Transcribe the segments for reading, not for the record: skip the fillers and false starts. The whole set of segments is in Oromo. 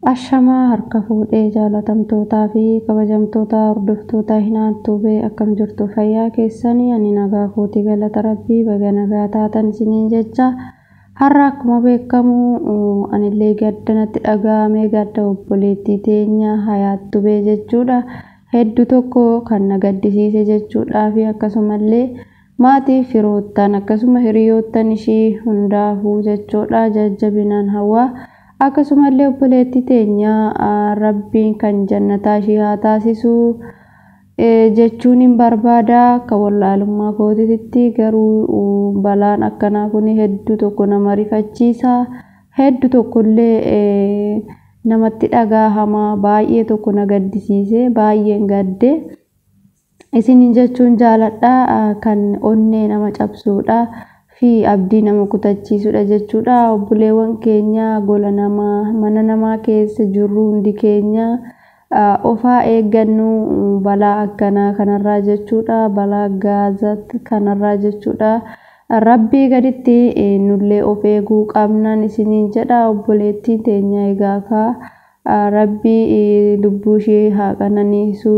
Ashamaa harka fuudhee jaalatamtootaa fi kabajamtoota hordoftoota Hinaattuu bee akkam jirtu fayyaa keessanii ani nagaa kootii galata rabbii baga nagaa taatan isiniin jecha har'a akkuma beekamu anillee gaddanatti dhaga'amee gadda obboleettii teenya Hayaattuu bee jechuudha hedduu tokko kan na gaddisiise jechuudha fi akkasumallee maatii firoottan akkasuma hiriyoottan ishii hundaafuu jechuudha jajjabinaan hawaa akkasumallee obboleettii teenya rabbiin kan jannataa ishii haa taasisu jechuun hin barbaada akka wallaalummaa kootiitti garuu balaan akkanaa kun hedduu tokko nama rifachiisa hedduu tokkollee namatti dhagahama baay'ee tokko na gaddisiise baay'een gadde isin jechuun jaaladha kan onnee nama cabsuudha fi abdii nama kutachiisudha jechuudha obboleewwan keenya gola namaa mana namaa keessa jirru hundi keenya ofaa eeggannu balaa akkanaa kanarraa jechuudha balaa gaazat kanarraa jechuudha rabbii gaditti nullee of eeguu qabnaan isiniin jedha obboleettii teenya egaa rabbii lubbuu ishee haa qananiisu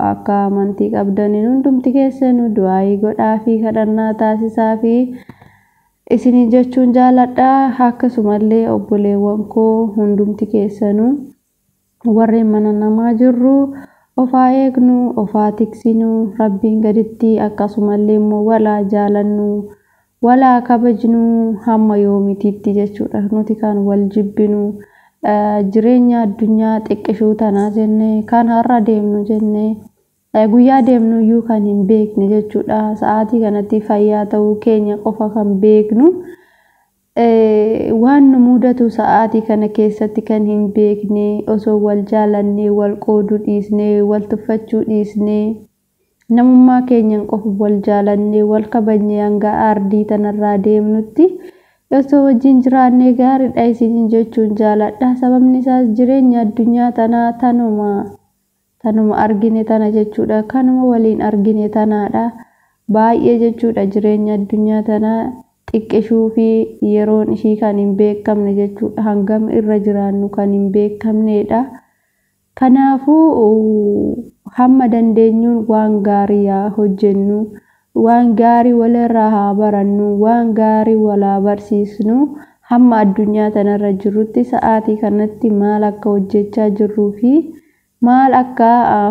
akka amantii qabdaniin hundumti keessanuu du'aa godhaa fi kadhannaa taasisaa fi isin jechuun jaaladha akkasumallee obboleewwan koo hundumti keessanuu warreen mana namaa jirru ofaa eegnu ofaa tiksinu rabbiin gaditti akkasumallee immoo walaa jaalannu walaa kabajnu hamma yoomitiitti jechuudha nuti kan wal jibbinu jireenya addunyaa xiqqishuu tanaa jenne kan har'a deemnu jenne guyyaa deemnu iyyuu kan hin beekne jechuudha sa'aatii kanatti fayyaa ta'uu keenya qofa kan beeknu waan nu mudatu sa'aatii kana keessatti kan hin beekne osoo wal jaalannee wal qooduu dhiisnee wal tuffachuu dhiisnee namummaa keenyan qofa wal jaalannee wal kabajnee hanga ardii tanarraa deemnutti osoo wajjin jiraannee gaariidha isin jechuun jaaladha sababni isaas jireenya addunyaa tanaa tanuma argine tana jechuudha kanuma waliin argine tanaadha baay'ee jechuudha jireenya addunyaa tanaa xiqqishuu fi yeroon ishii kan hin beekamne jechuudha hangam irra jiraannu kan hin beekamnedha kanaafuu hamma dandeenyuun waan gaarii hojjennu waan gaarii walirraa haa barannu waan gaarii walaa barsiisnu hamma addunyaa tanarra jirrutti sa'aatii kanatti maal akka hojjechaa jirruu fi maal akka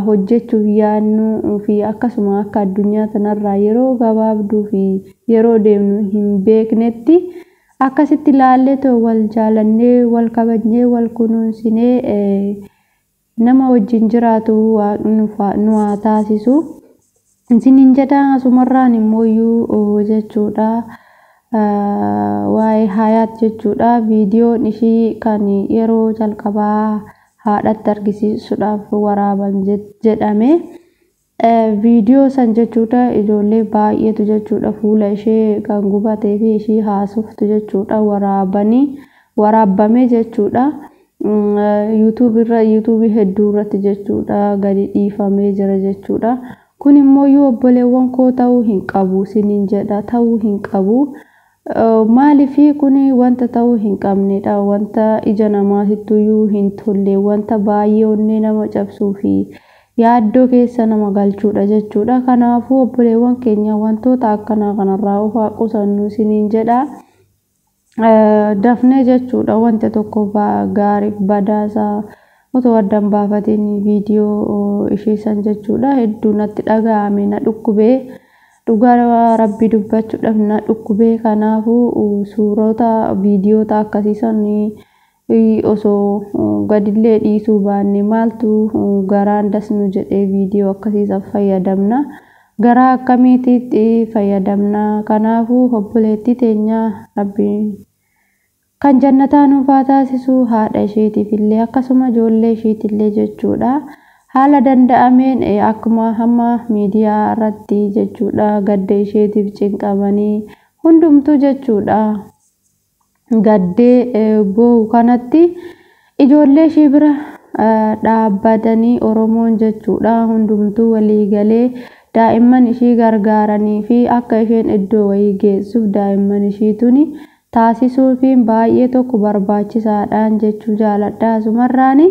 hojjechuuf yaannu fi akkasuma akka addunyaa tanarraa yeroo gabaabduu fi yeroo deemnu hin beeknetti akkasitti ilaallee too wal jaalannee wal kabajnee wal kunuunsinee nama wajjin jiraatu nu haa taasisu isinin jedha asumarraan immoo jechuudha waa'ee Hayaat jechuudha viidiyoon ishii kan yeroo jalqabaa haadhatti argisiisuudhaaf waraaban jedhame viidiyoo san jechuudha ijoollee baay'eetu jechuudha fuula ishee kan gubatee fi ishii haasoftu jechuudha waraabame jechuudha yuutuubii hedduu irratti jechuudha gadi dhiifamee jira jechuudha kun immoo obboleewwan koo ta'uu hin qabu isiniin jedha ta'uu hin qabu maaliif kun wanta ta'uu hin qabnedha wanta ija namaatiyyuu hin tolle wanta baay'ee onnee nama cabsuu fi yaaddoo keessa nama galchuudha jechuudha kanaafuu obboleewwan keenya wantoota akkanaa kanarraa of haa qusannu isiniin jedha dafnee jechuudha wanta tokko gaarii badaasaa otoo addaan baafatiin viidiyoo ishee san jechuudha hedduu natti dhaga'ame na dhukkubee dhugaa rabbii dubbachuudhaaf na dhukkubee kanaafuu suurota viidiyoota akkasiisan osoo gadillee dhiisuu baanne maaltu garaan dasnu jedhee viidiyoo akkasiisan fayyadamna garaa akkamiitti fayyadamna kanaafuu obboleettii teenya rabbiin kan jannataa nuuf haa taasisu haadha isheetiif illee akkasuma ijoollee isheetillee jechuudha haala danda'ameen akkuma hamma miidiyaa irratti jechuudha gadda isheetiif cinqamanii hundumtuu jechuudha gaddee boo'u kanatti ijoollee ishee bira dhaabbatanii Oromoon jechuudha hundumtuu walii galee daa'imman ishee gargaaranii fi akka isheen iddoo wayii geessuuf daa'imman isheetuni taasisuufiin baay'ee tokko barbaachisaadhaan jechuu jaaladha. Asumarraani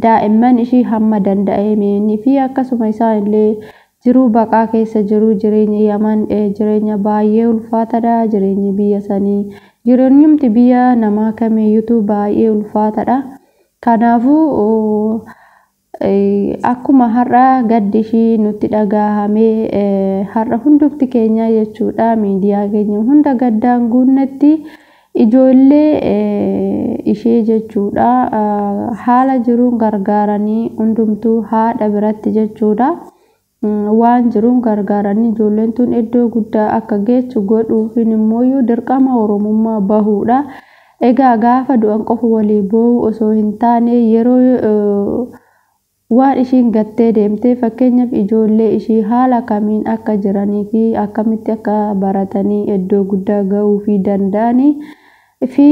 daa'imman ishii hamma danda'ameenii fi akkasuma isaanillee jiruu baqaa keessa jiru jireenya Yaman jireenya baay'ee ulfaataadha. Jireenyi biyya sanii jireenyumti biyya namaa kamiiyyuu baay'ee ulfaataadha. Kanaafuu akkuma har'a gaddi ishii nutti dhagahamee har'a hundumti keenya jechuudha miidiyaa keenya hunda gaddaan guunnetti ijoollee ishee jechuudha haala jiruun gargaaranii hundumtuu haadha biratti jechuudha waan jiruun gargaaranii ijoolleen tun iddoo guddaa akka geessu godhuufin immoo dirqama oromummaa bahuudha. Egaa gaafa du'an qofa walii boo'u osoo hin taane yeroo waan ishiin gattee deemtee fakkeenyaaf ijoollee ishii haala kamiin akka jiranii fi akkamitti akka baratanii iddoo guddaa ga'uu fi danda'anii fi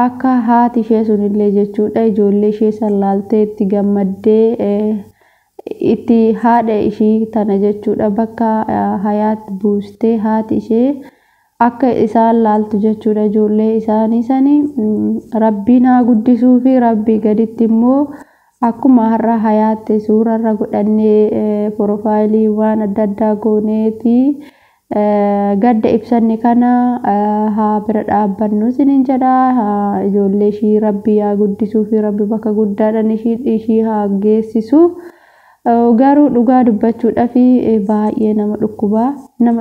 akka haati ishee sunillee jechuudha ijoollee ishee sallaaltee itti gammaddee itti haadha ishii tana jechuudha bakka hayaat buustee haati ishee akka isaan laaltu jechuudha ijoollee isaanii sanii rabbiin haa guddisuu fi rabbii gaditti immoo akkuma har'a hayaatte suurarra godhannee profaayilii waan adda addaa gooneeti gadda ibsanne kana haa bira dhaabbannu sinin jedha ijoollee ishii rabbii haa guddisuu fi rabbi bakka guddaadhaan ishii haa geessisu. Garuu dhugaa dubbachuudhaaf baay'ee nama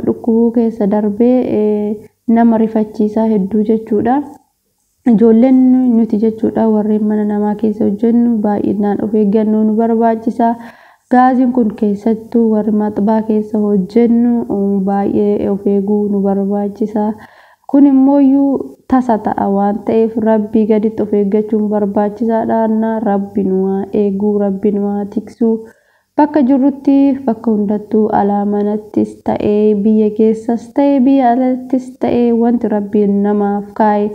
dhukkubuu keessa darbee nama rifachiisaa hedduu jechuudha. Ijoolleen nuti jechuudha warreen mana namaa keessa hojjennu baay'inaan of eeggannoo nu barbaachisa. Gaaziin kun keessattuu warri maxbaa keessa hojjennu baay'ee of eeguu nu barbaachisa. Kun immoo tasa ta'a waan ta'eef rabbii gaditti of eeggachuun barbaachisaadha. Rabbi nu haa eeguu, rabbi nu haa tiksuu. Bakka jirrutti bakka hundattuu alaa manattis ta'ee biyya keessas ta'ee biyya alattis ta'ee wanti rabbiin namaaf kaa'e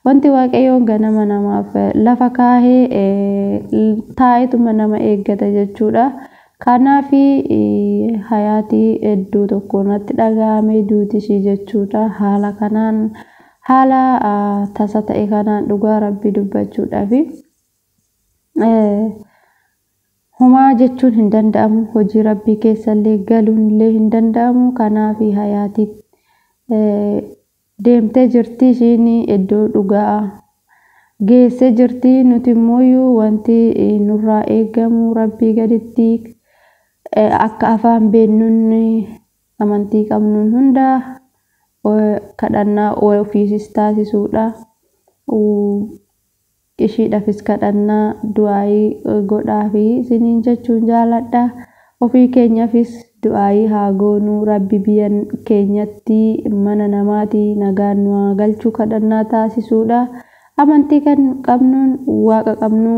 wanti waaqayyoon ganama namaaf lafa kaa'ee taa'etuma nama eeggata jechuudha. Kanaaf hayaatii iddoo tokko natti dhagahame duuti ishii jechuudha. Haala kanaan haala tasa ta'e kanaan dhugaa rabbii dubbachuudhaaf Humaa jechuun hin danda'amu hojii rabbii keessallee galuun illee hin danda'amu. Kanaaf hayaatii deemtee jirti ishiin iddoo dhugaa geessee jirti. Nuti immoo wanti nurraa eegamu rabbii gaditti akka afaan beennuun amantii qabnuun hunda kadhannaa ofiisis taasisuudha. Ishiidhaafis kadhannaa du'aayii godhaa fi isiniin jechuun jaaladha. Ofii keenyaafis du'aayii haa goonuu. Rabbi biyya keenyatti mana namaatii nagaan nu haa galchuu kadhannaa taasisuudha. Amantii kan qabnuun waaqa qabnu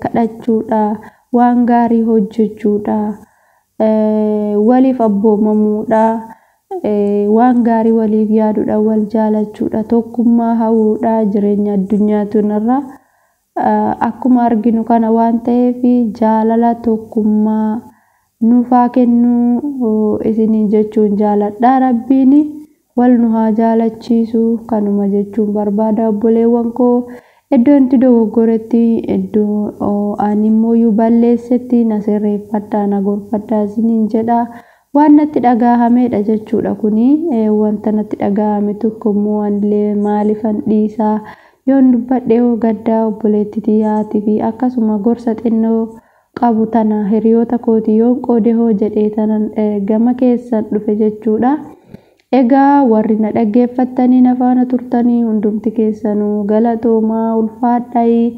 kadhachuudha. Waan gaarii hojjechuudha. Waliif abboomamuudha. Waan gaarii waliif yaaduudha. Wal jaalachuudha. Tokkummaa hawuudha. Jireenya addunyaa tunarra akkuma arginu kana waan ta'eef jaalala tokkummaa nuuf haa kennu isiniin jechuun jaaladha. Rabbiin wal nu haa jaalachiisu kanuma jechuun barbaada. Obboleewwan koo iddoo itti dogoggoretti iddoo ani immoo balleessetti na sirreeffadhaa na gorfadhaa isiniin jedha. Waan natti dhagahamedha jechuudha kuni wanta natti dhagahame tokko immoo anillee maalifan dhiisaa yoon dubbadhe gaddaa obboleettitii yaatii fi akkasuma gorsa xinnoo qabu tana hiriyoota kooti yoon qoode hoo jedhee tanan gama keessan dhufe jechuudha. Egaa warri na dhaggeeffattanii na faana turtanii hundumti keessanuu galatoomaa ulfaadhaa.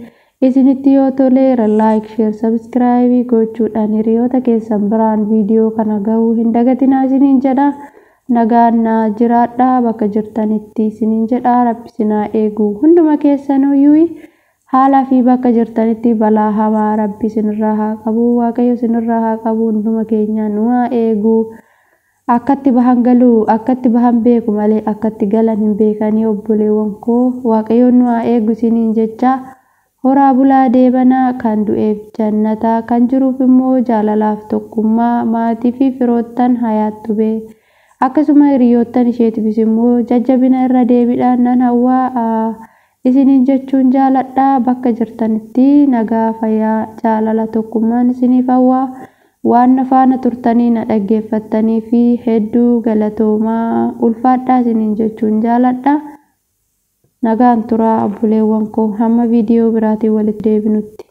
Isinitti yoo toleera like, share, subscribe gochuudhaan hiriyoota keessan biraan viidiyoo kana gahuu hin dagatinaa isiniin jedha. Nagaan naa jiraadhaa bakka jirtanitti isiniin jedha. Rabbi sinaa eeguu hunduma keessanuu haala fi bakka jirtanitti balaa hamaa Rabbi sinirraa haa qabu. Waaqayyo sinirraa haa qabu. Hunduma keenya nu haa eeguu. Akkatti bahan galuu akkatti bahan beeku malee akkatti galan hin beekanii obboleewwan koo waaqayyo nu haa eegu isiniin jecha. Horaa bulaa deebanaa kan du'eef jannataa kan jiruuf immoo jaalalaaf tokkummaa maatii fi firoottan hayaattu bee akkasuma hiriyoottan isheetiifis immoo jajjabina irra deebiidhaan nan hawwaa isiniin jechuun jaaladha. Bakka jirtanitti nagaa fayyaa jaalala tokkummaan isiniif hawwaa. Waan na faana turtanii na dhaggeeffattanii fi hedduu galatoomaa ulfaadhaa isiniin jechuun jaaladha. Nagaan turaa obboleewwan koo hamma viidiyoo biraatiin walitti deebinutti.